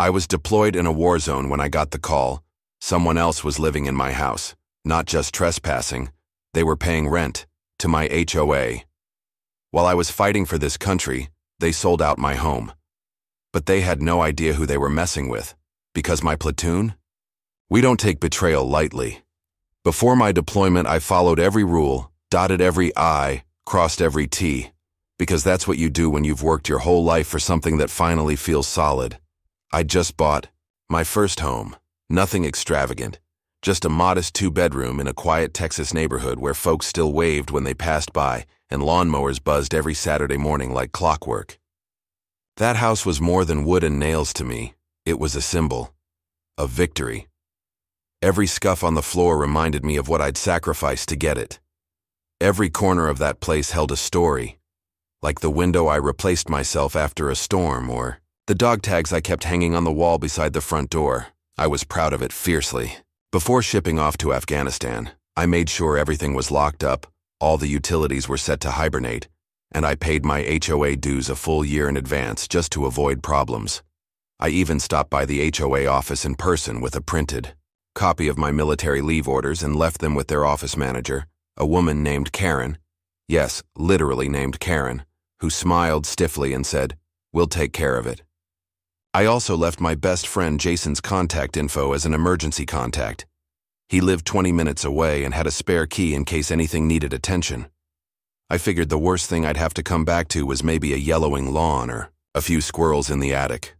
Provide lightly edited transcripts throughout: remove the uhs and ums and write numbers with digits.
I was deployed in a war zone when I got the call. Someone else was living in my house, not just trespassing. They were paying rent to my HOA. While I was fighting for this country, they sold out my home. But they had no idea who they were messing with. Because my platoon? We don't take betrayal lightly. Before my deployment, I followed every rule, dotted every I, crossed every T. Because that's what you do when you've worked your whole life for something that finally feels solid. I just bought my first home. Nothing extravagant. Just a modest 2-bedroom in a quiet Texas neighborhood where folks still waved when they passed by and lawnmowers buzzed every Saturday morning like clockwork. That house was more than wood and nails to me. It was a symbol of victory. Every scuff on the floor reminded me of what I'd sacrificed to get it. Every corner of that place held a story, like the window I replaced myself after a storm or the dog tags I kept hanging on the wall beside the front door. I was proud of it fiercely. Before shipping off to Afghanistan, I made sure everything was locked up, all the utilities were set to hibernate, and I paid my HOA dues a full year in advance just to avoid problems. I even stopped by the HOA office in person with a printed copy of my military leave orders and left them with their office manager, a woman named Karen, yes, literally named Karen, who smiled stiffly and said, "We'll take care of it." I also left my best friend Jason's contact info as an emergency contact. He lived 20 minutes away and had a spare key in case anything needed attention. I figured the worst thing I'd have to come back to was maybe a yellowing lawn or a few squirrels in the attic.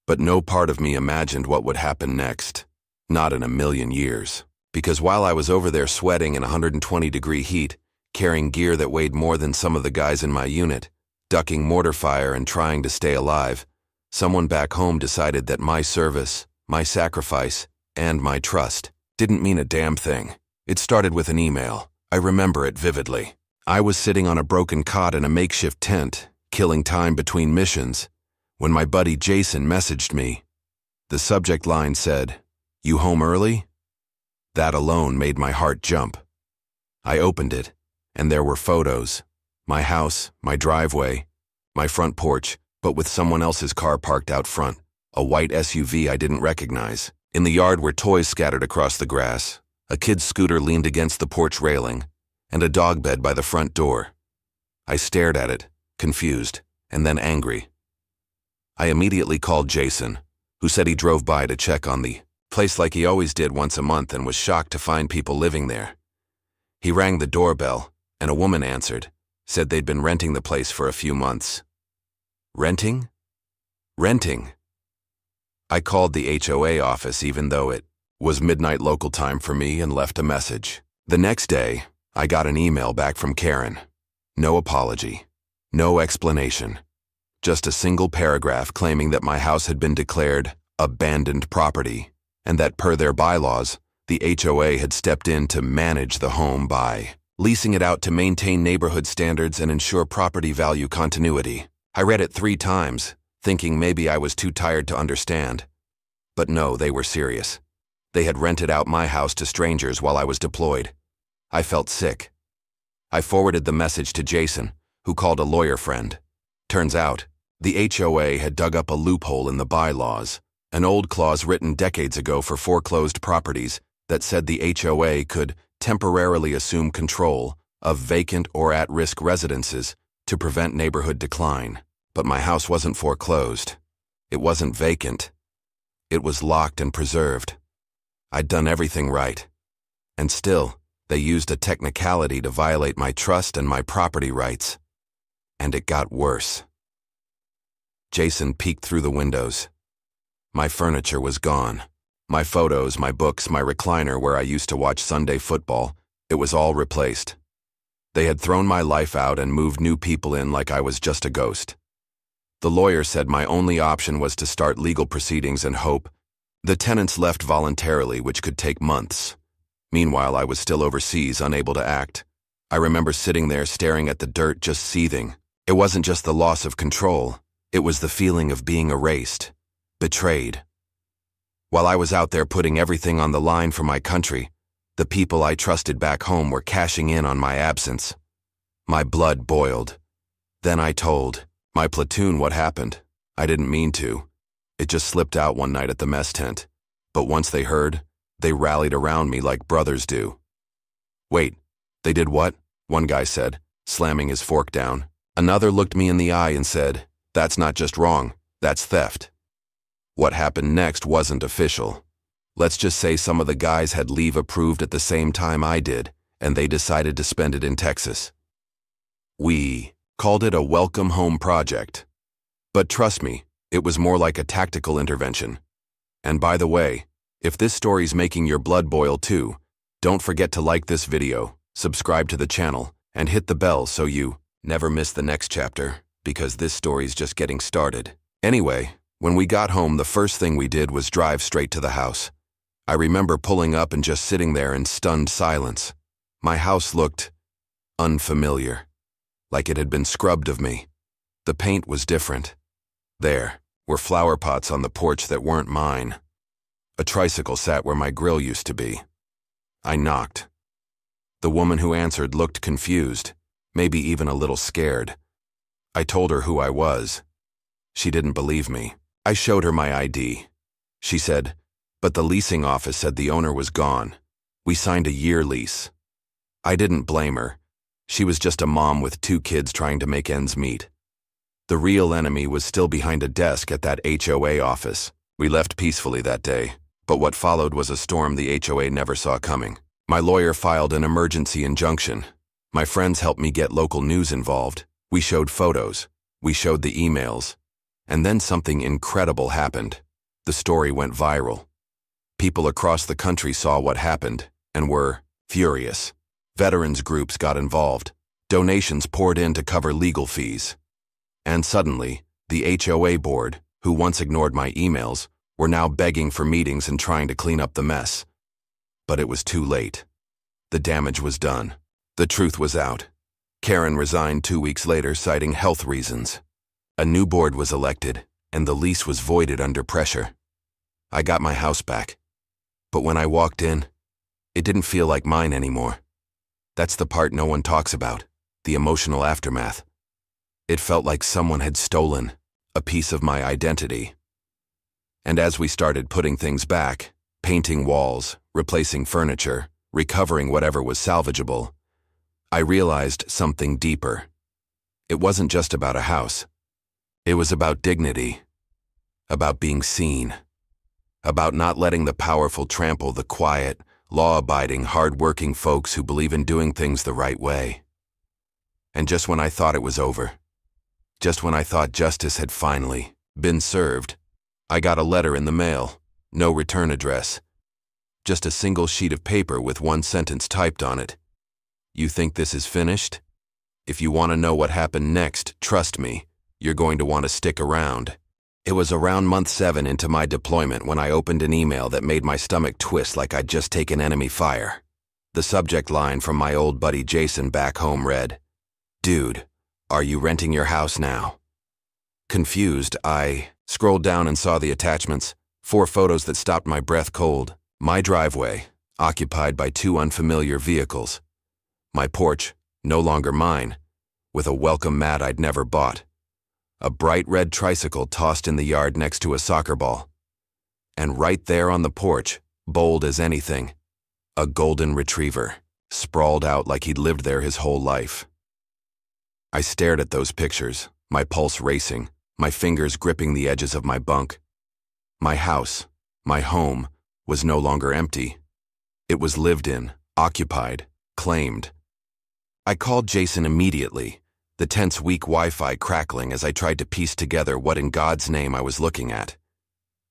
But no part of me imagined what would happen next. Not in a million years. Because while I was over there sweating in 120-degree heat, carrying gear that weighed more than some of the guys in my unit, ducking mortar fire and trying to stay alive, someone back home decided that my service, my sacrifice, and my trust didn't mean a damn thing. It started with an email. I remember it vividly. I was sitting on a broken cot in a makeshift tent, killing time between missions, when my buddy Jason messaged me. The subject line said, "You home early?" That alone made my heart jump. I opened it, and there were photos. My house, my driveway, my front porch, but with someone else's car parked out front, a white SUV I didn't recognize. In the yard were toys scattered across the grass, a kid's scooter leaned against the porch railing, and a dog bed by the front door. I stared at it, confused, and then angry. I immediately called Jason, who said he drove by to check on the place like he always did once a month and was shocked to find people living there. He rang the doorbell, and a woman answered, said they'd been renting the place for a few months. Renting? Renting. I called the HOA office even though it was midnight local time for me and left a message. The next day, I got an email back from Karen. No apology. No explanation. Just a single paragraph claiming that my house had been declared abandoned property and that per their bylaws, the HOA had stepped in to manage the home by leasing it out to maintain neighborhood standards and ensure property value continuity. I read it 3 times, thinking maybe I was too tired to understand. But no, they were serious. They had rented out my house to strangers while I was deployed. I felt sick. I forwarded the message to Jason, who called a lawyer friend. Turns out, the HOA had dug up a loophole in the bylaws, an old clause written decades ago for foreclosed properties that said the HOA could temporarily assume control of vacant or at-risk residences to prevent neighborhood decline. But my house wasn't foreclosed. It wasn't vacant. It was locked and preserved. I'd done everything right. And still, they used a technicality to violate my trust and my property rights. And it got worse. Jason peeked through the windows. My furniture was gone. My photos, my books, my recliner where I used to watch Sunday football, it was all replaced. They had thrown my life out and moved new people in like I was just a ghost. The lawyer said my only option was to start legal proceedings and hope. The tenants left voluntarily, which could take months. Meanwhile, I was still overseas, unable to act. I remember sitting there staring at the dirt, just seething. It wasn't just the loss of control. It was the feeling of being erased, betrayed. While I was out there putting everything on the line for my country, the people I trusted back home were cashing in on my absence. My blood boiled. Then I told my platoon what happened. I didn't mean to. It just slipped out one night at the mess tent. But once they heard, they rallied around me like brothers do. Wait, they did what? One guy said, slamming his fork down. Another looked me in the eye and said, that's not just wrong, that's theft. What happened next wasn't official. Let's just say some of the guys had leave approved at the same time I did, and they decided to spend it in Texas. We called it a welcome home project. But trust me, it was more like a tactical intervention. And by the way, if this story's making your blood boil too, don't forget to like this video, subscribe to the channel, and hit the bell so you never miss the next chapter, because this story's just getting started. Anyway, when we got home, the first thing we did was drive straight to the house. I remember pulling up and just sitting there in stunned silence. My house looked unfamiliar, like it had been scrubbed of me. The paint was different. There were flower pots on the porch that weren't mine. A tricycle sat where my grill used to be. I knocked. The woman who answered looked confused, maybe even a little scared. I told her who I was. She didn't believe me. I showed her my ID. She said, but the leasing office said the owner was gone. We signed a year lease. I didn't blame her. She was just a mom with 2 kids trying to make ends meet. The real enemy was still behind a desk at that HOA office. We left peacefully that day, but what followed was a storm the HOA never saw coming. My lawyer filed an emergency injunction. My friends helped me get local news involved. We showed photos. We showed the emails. And then something incredible happened. The story went viral. People across the country saw what happened and were furious. Veterans groups got involved. Donations poured in to cover legal fees. And suddenly, the HOA board, who once ignored my emails, were now begging for meetings and trying to clean up the mess. But it was too late. The damage was done. The truth was out. Karen resigned 2 weeks later, citing health reasons. A new board was elected, and the lease was voided under pressure. I got my house back. But when I walked in, it didn't feel like mine anymore. That's the part no one talks about, the emotional aftermath. It felt like someone had stolen a piece of my identity. And as we started putting things back, painting walls, replacing furniture, recovering whatever was salvageable, I realized something deeper. It wasn't just about a house. It was about dignity, about being seen, about not letting the powerful trample the quiet, law-abiding, hard-working folks who believe in doing things the right way. And just when I thought it was over, just when I thought justice had finally been served, I got a letter in the mail, no return address, just a single sheet of paper with one sentence typed on it. You think this is finished? If you want to know what happened next, trust me, you're going to want to stick around. It was around month 7 into my deployment when I opened an email that made my stomach twist like I'd just taken enemy fire. The subject line from my old buddy Jason back home read, "Dude, are you renting your house now?" Confused, I scrolled down and saw the attachments, 4 photos that stopped my breath cold. My driveway, occupied by 2 unfamiliar vehicles. My porch, no longer mine, with a welcome mat I'd never bought. A bright red tricycle tossed in the yard next to a soccer ball. And right there on the porch, bold as anything, a golden retriever, sprawled out like he'd lived there his whole life. I stared at those pictures, my pulse racing, my fingers gripping the edges of my bunk. My house, my home, was no longer empty. It was lived in, occupied, claimed. I called Jason immediately, the tense weak Wi-Fi crackling as I tried to piece together what in God's name I was looking at.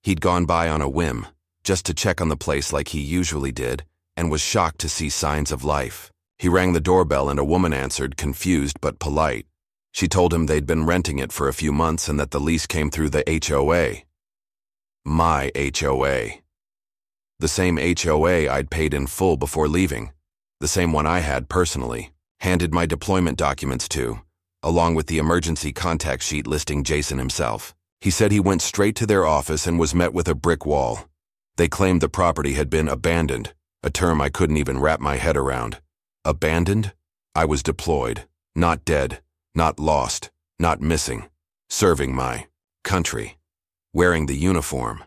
He'd gone by on a whim, just to check on the place like he usually did, and was shocked to see signs of life. He rang the doorbell and a woman answered, confused but polite. She told him they'd been renting it for a few months and that the lease came through the HOA. My HOA. The same HOA I'd paid in full before leaving, the same one I had personally, handed my deployment documents to, along with the emergency contact sheet listing Jason himself. He said he went straight to their office and was met with a brick wall. They claimed the property had been abandoned, a term I couldn't even wrap my head around. Abandoned? I was deployed, not dead, not lost, not missing, serving my country. wearing the uniform.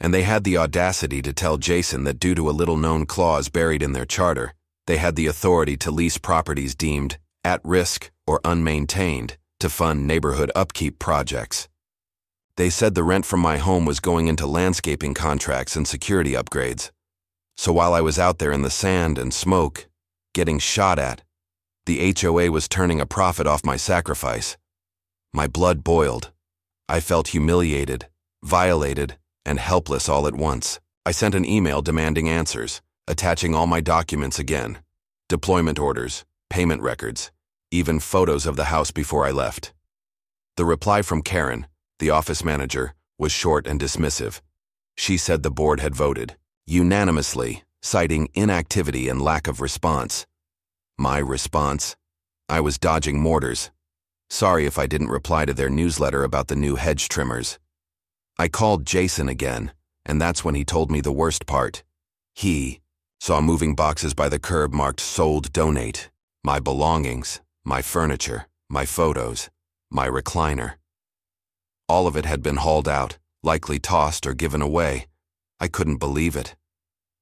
And they had the audacity to tell Jason that due to a little-known clause buried in their charter, they had the authority to lease properties deemed at risk or unmaintained to fund neighborhood upkeep projects. They said the rent from my home was going into landscaping contracts and security upgrades. So while I was out there in the sand and smoke, getting shot at, the HOA was turning a profit off my sacrifice. My blood boiled. I felt humiliated, violated, and helpless all at once. I sent an email demanding answers, attaching all my documents again, deployment orders, payment records, even photos of the house before I left. The reply from Karen, the office manager, was short and dismissive. She said the board had voted unanimously, citing inactivity and lack of response. My response? I was dodging mortars. Sorry if I didn't reply to their newsletter about the new hedge trimmers. I called Jason again, and that's when he told me the worst part. He saw moving boxes by the curb marked "Sold, Donate." My belongings, my furniture, my photos, my recliner. All of it had been hauled out, likely tossed or given away. I couldn't believe it.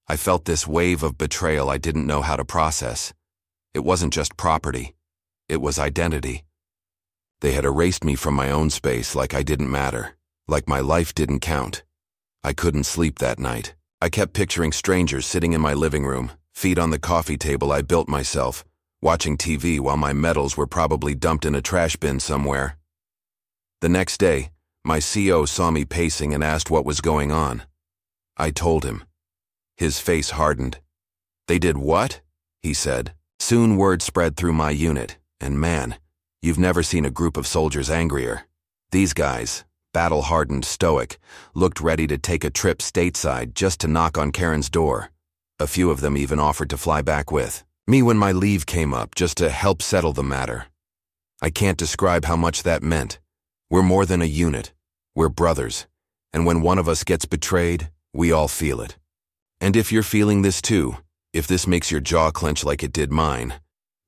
I felt this wave of betrayal I didn't know how to process. It wasn't just property. It was identity. They had erased me from my own space like I didn't matter, like my life didn't count. I couldn't sleep that night. I kept picturing strangers sitting in my living room, feet on the coffee table I built myself, watching TV while my medals were probably dumped in a trash bin somewhere. The next day, my CO saw me pacing and asked what was going on. I told him. His face hardened. "They did what?" he said. Soon word spread through my unit, and man, you've never seen a group of soldiers angrier. These guys, battle-hardened, stoic, looked ready to take a trip stateside just to knock on Karen's door. A few of them even offered to fly back with me when my leave came up just to help settle the matter. I can't describe how much that meant. We're more than a unit. We're brothers. And when one of us gets betrayed, we all feel it. And if you're feeling this too, if this makes your jaw clench like it did mine,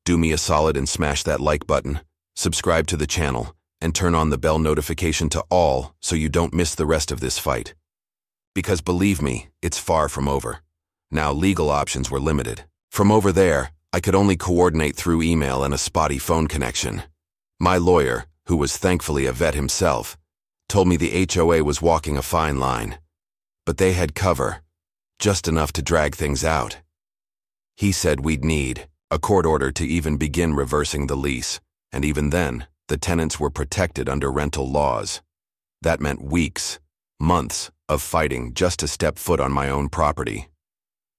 do me a solid and smash that like button, subscribe to the channel, and turn on the bell notification to all so you don't miss the rest of this fight. Because believe me, it's far from over. Now legal options were limited. From over there, I could only coordinate through email and a spotty phone connection. My lawyer, who was thankfully a vet himself, told me the HOA was walking a fine line. But they had cover, just enough to drag things out. He said we'd need a court order to even begin reversing the lease, and even then, the tenants were protected under rental laws. That meant weeks, months of fighting just to step foot on my own property.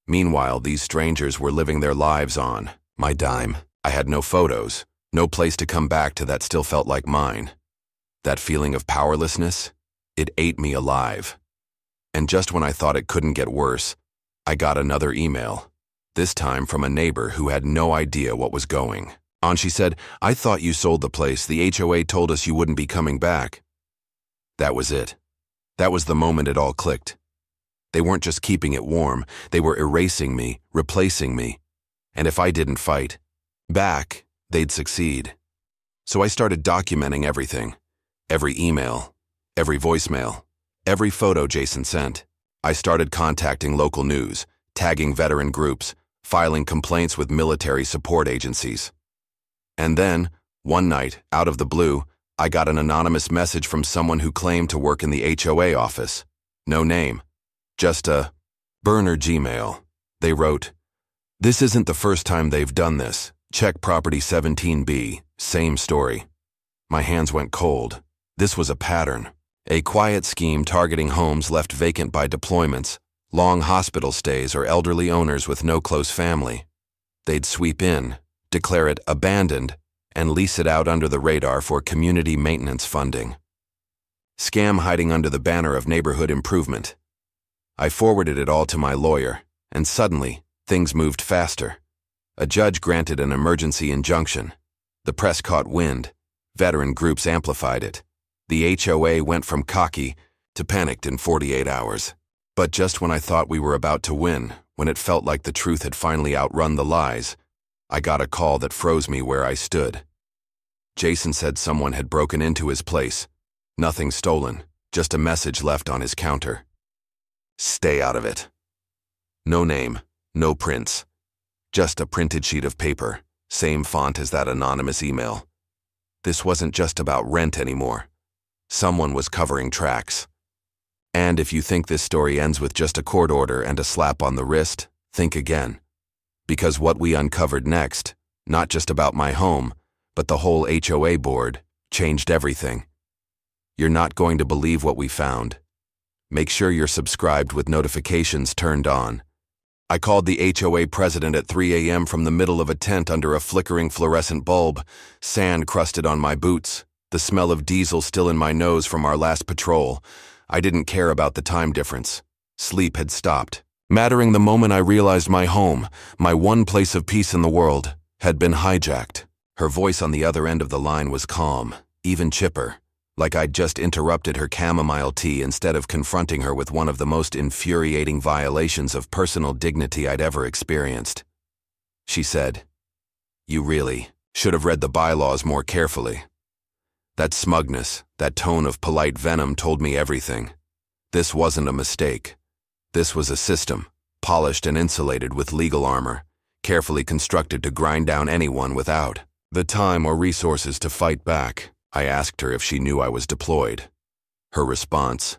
Meanwhile, these strangers were living their lives on my dime. I had no photos, no place to come back to that still felt like mine. That feeling of powerlessness, it ate me alive. And just when I thought it couldn't get worse, I got another email. This time from a neighbor who had no idea what was going on. She said, "I thought you sold the place. The HOA told us you wouldn't be coming back." That was it. That was the moment it all clicked. They weren't just keeping it warm. They were erasing me, replacing me. And if I didn't fight back, they'd succeed. So I started documenting everything. Every email, every voicemail, every photo Jason sent. I started contacting local news, tagging veteran groups, filing complaints with military support agencies. And then, one night, out of the blue, I got an anonymous message from someone who claimed to work in the HOA office. No name, just a burner Gmail. They wrote, "This isn't the first time they've done this. Check property 17B, same story." My hands went cold. This was a pattern. A quiet scheme targeting homes left vacant by deployments, long hospital stays, or elderly owners with no close family. They'd sweep in, declare it abandoned, and lease it out under the radar for community maintenance funding. Scam hiding under the banner of neighborhood improvement. I forwarded it all to my lawyer, and suddenly, things moved faster. A judge granted an emergency injunction. The press caught wind. Veteran groups amplified it. The HOA went from cocky to panicked in 48 hours. But just when I thought we were about to win, when it felt like the truth had finally outrun the lies, I got a call that froze me where I stood. Jason said someone had broken into his place. Nothing stolen, just a message left on his counter. Stay out of it. No name, no prints. Just a printed sheet of paper, same font as that anonymous email. This wasn't just about rent anymore. Someone was covering tracks. And if you think this story ends with just a court order and a slap on the wrist, think again. Because what we uncovered next, not just about my home, but the whole HOA board, changed everything. You're not going to believe what we found. Make sure you're subscribed with notifications turned on. I called the HOA president at 3 a.m. from the middle of a tent under a flickering fluorescent bulb, sand crusted on my boots, the smell of diesel still in my nose from our last patrol. I didn't care about the time difference. Sleep had stopped. Mattering the moment I realized my home, my one place of peace in the world, had been hijacked. Her voice on the other end of the line was calm, even chipper, like I'd just interrupted her chamomile tea instead of confronting her with one of the most infuriating violations of personal dignity I'd ever experienced. She said, "You really should have read the bylaws more carefully." That smugness, that tone of polite venom told me everything. This wasn't a mistake. This was a system, polished and insulated with legal armor, carefully constructed to grind down anyone without the time or resources to fight back. I asked her if she knew I was deployed. Her response,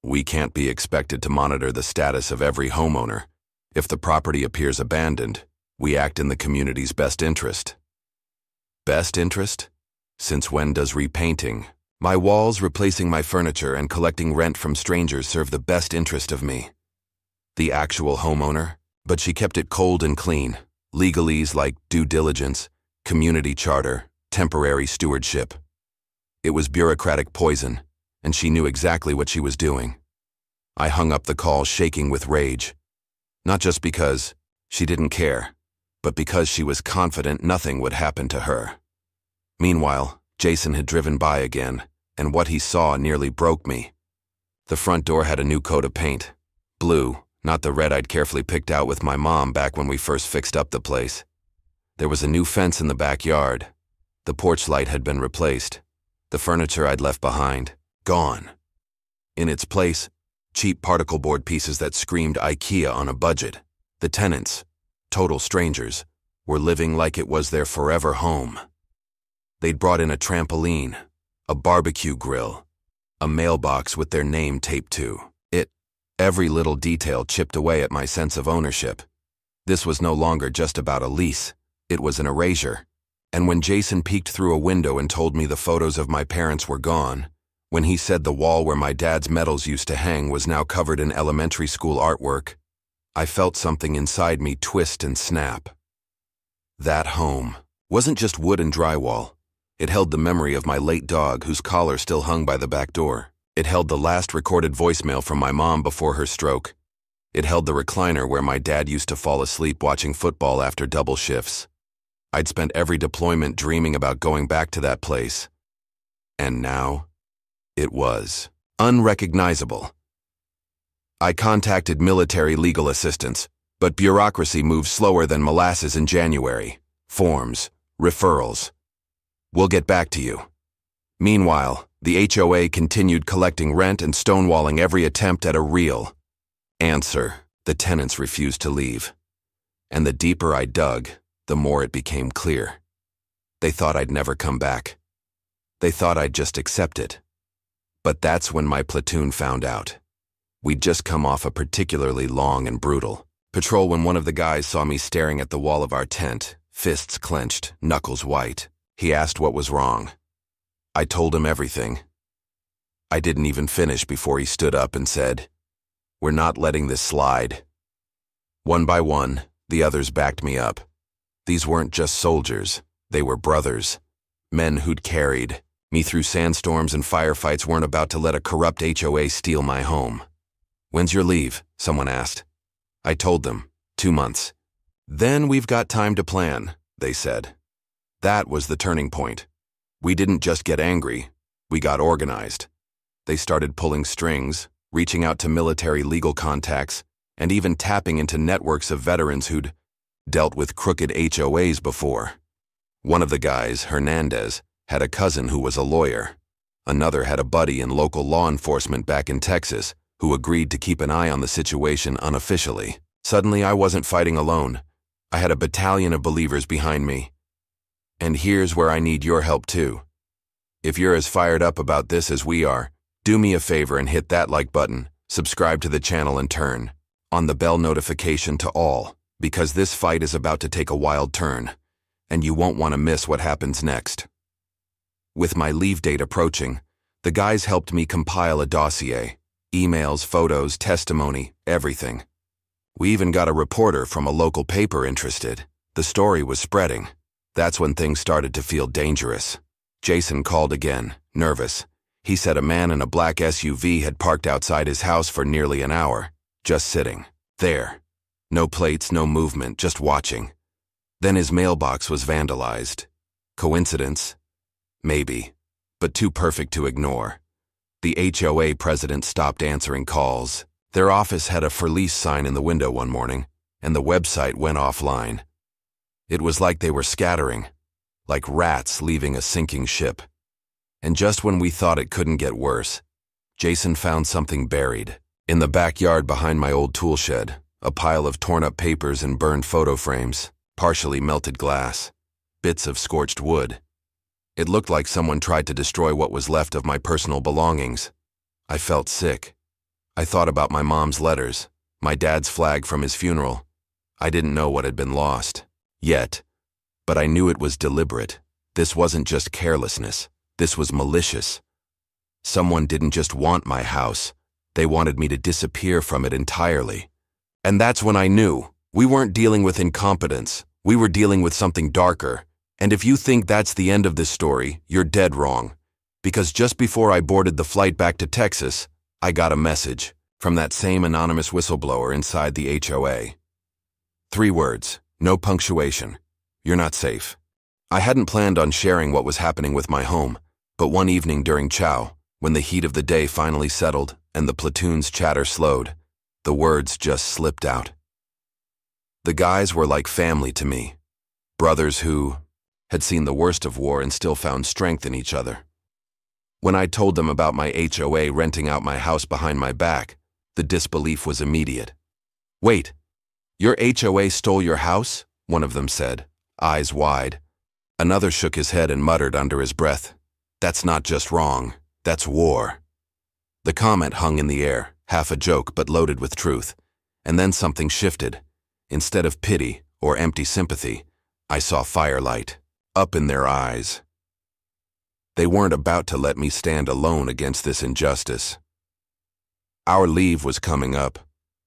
"We can't be expected to monitor the status of every homeowner. If the property appears abandoned, we act in the community's best interest." Best interest? Since when does repainting, my walls, replacing my furniture, and collecting rent from strangers serve the best interest of me? The actual homeowner? But she kept it cold and clean. Legalese like due diligence, community charter, temporary stewardship. It was bureaucratic poison, and she knew exactly what she was doing. I hung up the call shaking with rage. Not just because she didn't care, but because she was confident nothing would happen to her. Meanwhile, Jason had driven by again, and what he saw nearly broke me. The front door had a new coat of paint. Blue, not the red I'd carefully picked out with my mom back when we first fixed up the place. There was a new fence in the backyard. The porch light had been replaced. The furniture I'd left behind, gone. In its place, cheap particle board pieces that screamed IKEA on a budget. The tenants, total strangers, were living like it was their forever home. They'd brought in a trampoline, a barbecue grill, a mailbox with their name taped to it. Every little detail chipped away at my sense of ownership. This was no longer just about a lease. It was an erasure. And when Jason peeked through a window and told me the photos of my parents were gone, when he said the wall where my dad's medals used to hang was now covered in elementary school artwork, I felt something inside me twist and snap. That home wasn't just wood and drywall. It held the memory of my late dog whose collar still hung by the back door. It held the last recorded voicemail from my mom before her stroke. It held the recliner where my dad used to fall asleep watching football after double shifts. I'd spent every deployment dreaming about going back to that place. And now, it was unrecognizable. I contacted military legal assistance, but bureaucracy moved slower than molasses in January. Forms, referrals. "We'll get back to you." Meanwhile, the HOA continued collecting rent and stonewalling every attempt at a real answer. The tenants refused to leave. And the deeper I dug, the more it became clear. They thought I'd never come back. They thought I'd just accept it. But that's when my platoon found out. We'd just come off a particularly long and brutal patrol when one of the guys saw me staring at the wall of our tent, fists clenched, knuckles white. He asked what was wrong. I told him everything. I didn't even finish before he stood up and said, "We're not letting this slide." One by one, the others backed me up. These weren't just soldiers, they were brothers. Men who'd carried me through sandstorms and firefights weren't about to let a corrupt HOA steal my home. "When's your leave?" someone asked. I told them, 2 months. "Then we've got time to plan," they said. That was the turning point. We didn't just get angry, we got organized. They started pulling strings, reaching out to military legal contacts, and even tapping into networks of veterans who'd dealt with crooked HOAs before. One of the guys, Hernandez, had a cousin who was a lawyer. Another had a buddy in local law enforcement back in Texas who agreed to keep an eye on the situation unofficially. Suddenly, I wasn't fighting alone. I had a battalion of believers behind me. And here's where I need your help too. If you're as fired up about this as we are, do me a favor and hit that like button, subscribe to the channel and turn on the bell notification to all, because this fight is about to take a wild turn, and you won't want to miss what happens next. With my leave date approaching, the guys helped me compile a dossier, emails, photos, testimony, everything. We even got a reporter from a local paper interested. The story was spreading. That's when things started to feel dangerous. Jason called again, nervous. He said a man in a black SUV had parked outside his house for nearly an hour, just sitting there. No plates, no movement, just watching. Then his mailbox was vandalized. Coincidence? Maybe, but too perfect to ignore. The HOA president stopped answering calls. Their office had a for lease sign in the window one morning, and the website went offline. It was like they were scattering, like rats leaving a sinking ship. And just when we thought it couldn't get worse, Jason found something buried. In the backyard behind my old tool shed, a pile of torn-up papers and burned photo frames, partially melted glass, bits of scorched wood. It looked like someone tried to destroy what was left of my personal belongings. I felt sick. I thought about my mom's letters, my dad's flag from his funeral. I didn't know what had been lost, yet, but I knew it was deliberate. This wasn't just carelessness. This was malicious. Someone didn't just want my house. They wanted me to disappear from it entirely. And that's when I knew. We weren't dealing with incompetence. We were dealing with something darker. And if you think that's the end of this story, you're dead wrong. Because just before I boarded the flight back to Texas, I got a message from that same anonymous whistleblower inside the HOA. 3 words, no punctuation. You're not safe. I hadn't planned on sharing what was happening with my home, but one evening during chow, when the heat of the day finally settled and the platoon's chatter slowed, the words just slipped out. The guys were like family to me, brothers who had seen the worst of war and still found strength in each other. When I told them about my HOA renting out my house behind my back, the disbelief was immediate. Wait, your HOA stole your house? One of them said, eyes wide. Another shook his head and muttered under his breath, that's not just wrong, that's war. The comment hung in the air, half a joke but loaded with truth. And then something shifted. Instead of pity or empty sympathy, I saw firelight up in their eyes. They weren't about to let me stand alone against this injustice. Our leave was coming up,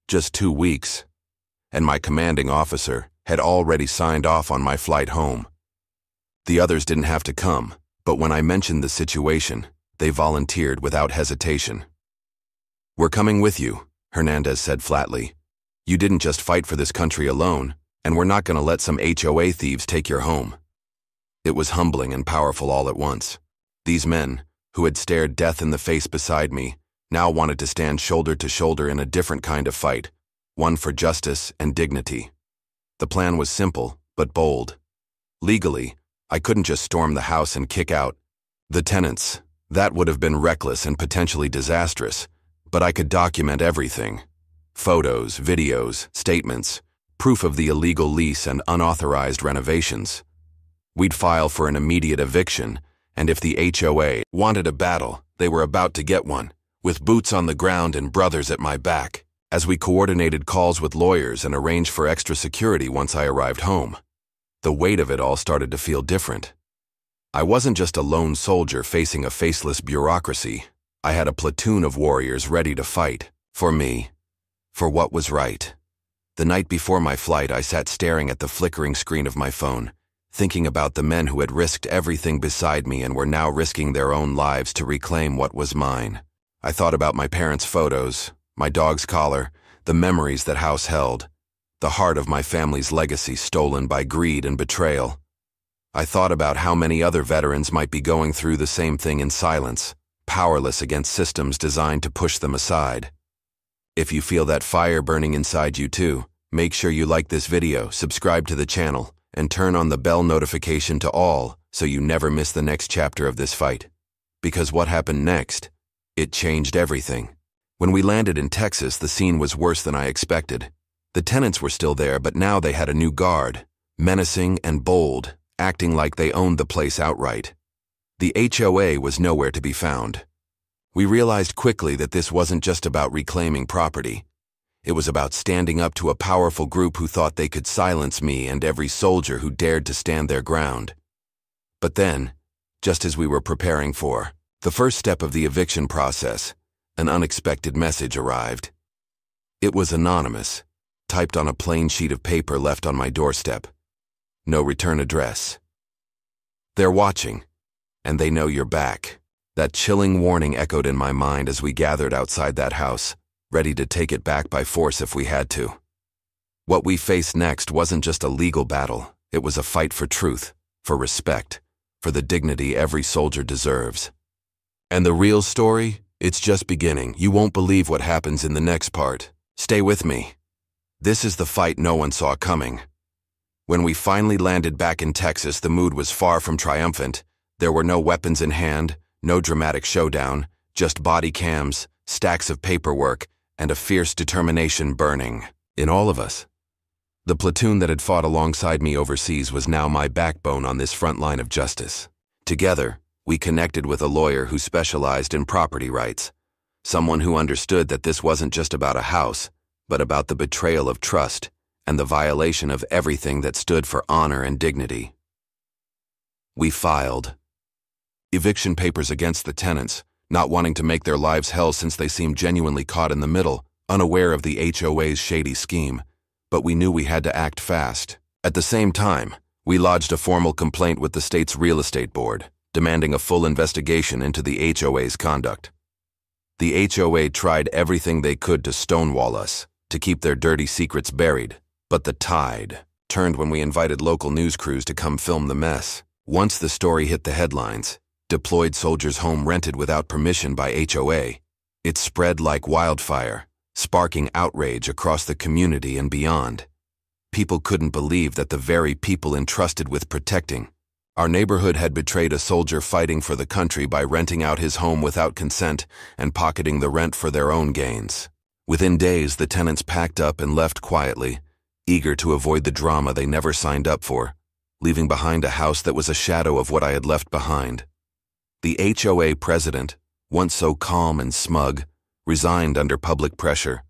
just 2 weeks, and my commanding officer had already signed off on my flight home. The others didn't have to come, but when I mentioned the situation, they volunteered without hesitation. We're coming with you, Hernandez said flatly. You didn't just fight for this country alone, and we're not going to let some HOA thieves take your home. It was humbling and powerful all at once. These men, who had stared death in the face beside me, now wanted to stand shoulder to shoulder in a different kind of fight, one for justice and dignity. The plan was simple, but bold. Legally, I couldn't just storm the house and kick out the tenants. That would have been reckless and potentially disastrous, but I could document everything. Photos, videos, statements, proof of the illegal lease and unauthorized renovations. We'd file for an immediate eviction, and if the HOA wanted a battle, they were about to get one, with boots on the ground and brothers at my back, as we coordinated calls with lawyers and arranged for extra security once I arrived home. The weight of it all started to feel different. I wasn't just a lone soldier facing a faceless bureaucracy. I had a platoon of warriors ready to fight, for me, for what was right. The night before my flight, I sat staring at the flickering screen of my phone, thinking about the men who had risked everything beside me and were now risking their own lives to reclaim what was mine. I thought about my parents' photos, my dog's collar, the memories that house held, the heart of my family's legacy stolen by greed and betrayal. I thought about how many other veterans might be going through the same thing in silence, powerless against systems designed to push them aside. If you feel that fire burning inside you too, make sure you like this video, subscribe to the channel, and turn on the bell notification to all so you never miss the next chapter of this fight. because what happened next, it changed everything. When we landed in Texas, the scene was worse than I expected. The tenants were still there, but now they had a new guard, menacing and bold, acting like they owned the place outright. The HOA was nowhere to be found. We realized quickly that this wasn't just about reclaiming property. It was about standing up to a powerful group who thought they could silence me and every soldier who dared to stand their ground. But then, just as we were preparing for the first step of the eviction process, an unexpected message arrived. It was anonymous, typed on a plain sheet of paper left on my doorstep. No return address. They're watching, and they know you're back. That chilling warning echoed in my mind as we gathered outside that house, ready to take it back by force if we had to. What we faced next wasn't just a legal battle, it was a fight for truth, for respect, for the dignity every soldier deserves. And the real story? It's just beginning. You won't believe what happens in the next part. Stay with me. This is the fight no one saw coming. When we finally landed back in Texas, the mood was far from triumphant. There were no weapons in hand, no dramatic showdown, just body cams, stacks of paperwork, and a fierce determination burning in all of us. The platoon that had fought alongside me overseas was now my backbone on this front line of justice. Together, we connected with a lawyer who specialized in property rights, someone who understood that this wasn't just about a house, but about the betrayal of trust and the violation of everything that stood for honor and dignity. We filed eviction papers against the tenants, not wanting to make their lives hell since they seemed genuinely caught in the middle, unaware of the HOA's shady scheme. But we knew we had to act fast. At the same time, we lodged a formal complaint with the state's real estate board, demanding a full investigation into the HOA's conduct. The HOA tried everything they could to stonewall us, to keep their dirty secrets buried, but the tide turned when we invited local news crews to come film the mess. Once the story hit the headlines, deployed soldiers' home rented without permission by HOA, it spread like wildfire, sparking outrage across the community and beyond. People couldn't believe that the very people entrusted with protecting our neighborhood had betrayed a soldier fighting for the country by renting out his home without consent and pocketing the rent for their own gains. Within days, the tenants packed up and left quietly, eager to avoid the drama they never signed up for, leaving behind a house that was a shadow of what I had left behind. The HOA president, once so calm and smug, resigned under public pressure,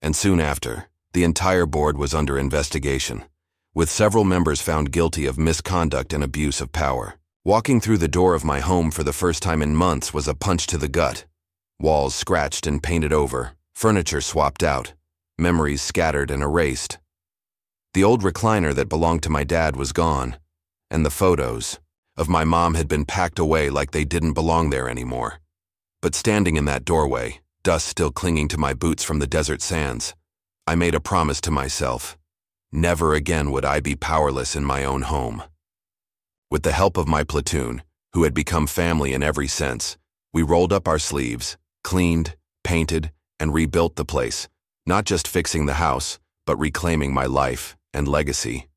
and soon after, the entire board was under investigation, with several members found guilty of misconduct and abuse of power. Walking through the door of my home for the first time in months was a punch to the gut. Walls scratched and painted over, furniture swapped out, memories scattered and erased. The old recliner that belonged to my dad was gone, and the photos of my mom had been packed away like they didn't belong there anymore. But standing in that doorway, dust still clinging to my boots from the desert sands, I made a promise to myself. Never again would I be powerless in my own home. With the help of my platoon, who had become family in every sense, we rolled up our sleeves, cleaned, painted, and rebuilt the place, not just fixing the house, but reclaiming my life and legacy.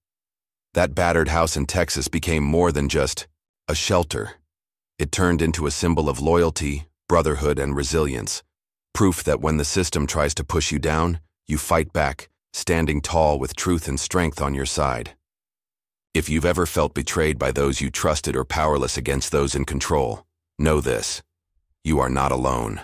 That battered house in Texas became more than just a shelter. It turned into a symbol of loyalty, brotherhood, and resilience, proof that when the system tries to push you down, you fight back, standing tall with truth and strength on your side. If you've ever felt betrayed by those you trusted or powerless against those in control, know this: you are not alone.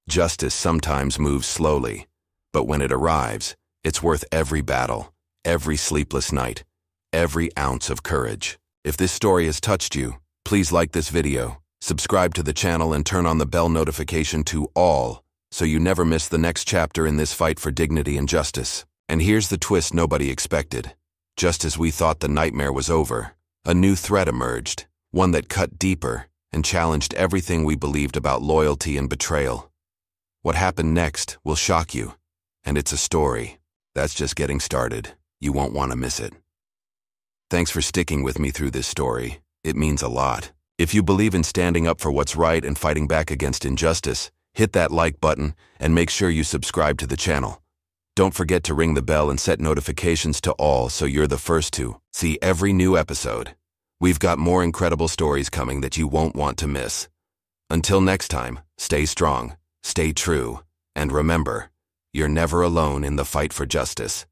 Justice sometimes moves slowly, but when it arrives, it's worth every battle, every sleepless night, every ounce of courage. If this story has touched you, please like this video, subscribe to the channel, and turn on the bell notification to all so you never miss the next chapter in this fight for dignity and justice. And here's the twist nobody expected. Just as we thought the nightmare was over, a new threat emerged, one that cut deeper and challenged everything we believed about loyalty and betrayal. What happened next will shock you, and it's a story that's just getting started. You won't want to miss it. Thanks for sticking with me through this story. It means a lot. If you believe in standing up for what's right and fighting back against injustice, hit that like button and make sure you subscribe to the channel. Don't forget to ring the bell and set notifications to all so you're the first to see every new episode. We've got more incredible stories coming that you won't want to miss. Until next time, stay strong, stay true, and remember, you're never alone in the fight for justice.